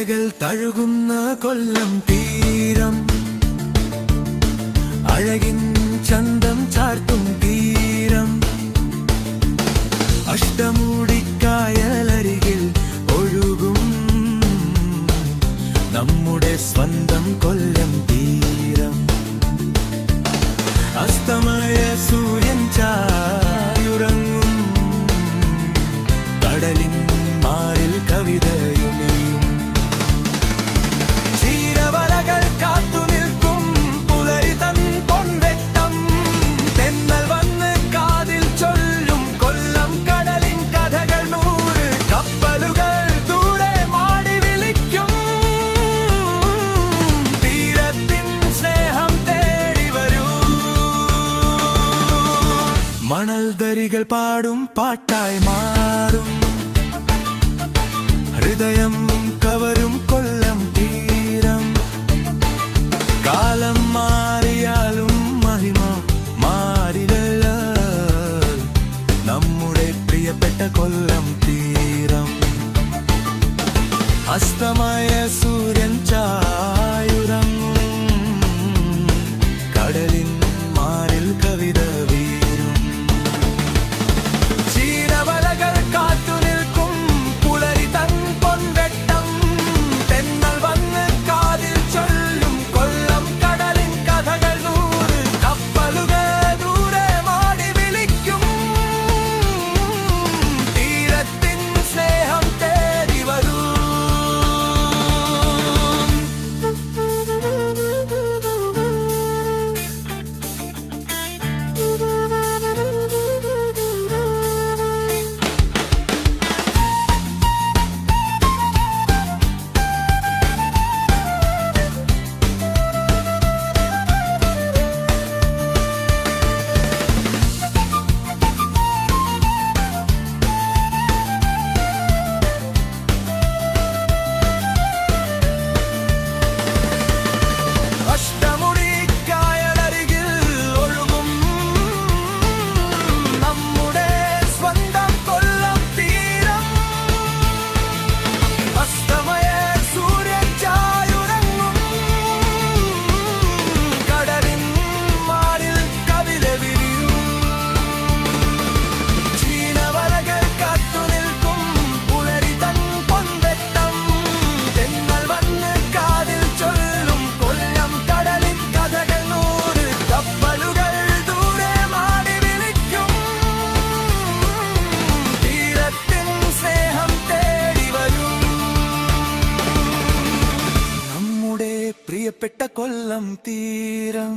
തിരകൾ തഴുകുന്ന കൊല്ലം തീരം, അഴകിൻ ചന്തം ചാർത്തും തീരം, അഷ്ടമൂടിക്കായലരികിൽ ഒഴുകും നമ്മുടെ സ്വന്തം കൊല്ലം തീരം. അസ്തമയ സൂര്യൻ ചായുറങ്ങും കടലിൻ മാറിൽ കവിതയുമെയും, ചീരവലകൾ കാത്തു നിൽക്കും പുലരി തൻ പൊൻവെട്ടം, തെന്നൽ വന്ന് കാതിൽ ചൊല്ലും കൊല്ലം കടലിൻ കഥകൾ നൂറ്, കപ്പലുകൾ ദൂരെ മാടി വിളിക്കും തീരത്തിൻ സ്നേഹം തേടി വരൂ. മണൽദരികൾ പാടും പാട്ടായി മാറും, ഹൃദയം കവരും കൊല്ലം തീരം. കാലം മാറിയാലും മഹിമ മാറില്ല നമ്മുടെ പ്രിയപ്പെട്ട കൊല്ലം തീരം. അസ്തമയ സൂര്യൻ ചായുറങ്ങും കടലിൻ മാറിൽ കവിത വീരും, ചീരവലകൾ കാത്തു നിൽക്കും പുലരി തൻ പൊൻവെട്ടം, തെന്നൽ വന്ന് കാതിൽ ചൊല്ലും കൊല്ലം കടലിൻ കഥകൾ നൂറ്, കപ്പലുകൾ ദൂരെ മാടി വിളിക്കും തീരത്തിൻ സ്നേഹം തേടി വരൂ. അഷ്ടമുടിക്കായലരികിൽ ഒഴുകും നമ്മുടെ സ്വന്തം കൊല്ലം തീരം. അസ്തമയ സൂര്യൻ ചായുറങ്ങും കടലിൻ മാറിൽ കവിത വിരിയും, ചീനവലകൾ കാത്തു നിൽക്കും പുലരി തൻ പൊൻവെട്ടം, തെന്നൽ വന്ന് കാതിൽ ചൊല്ലും കൊല്ലം കടലിൻ കഥകൾ നൂറ്, കപ്പലുകൾ ദൂരെ മാടി വിളിക്കും തീരത്തിൻ സ്നേഹം തേടി വരും നമ്മുടെ പ്രിയപ്പെട്ട കൊല്ലം തീരം.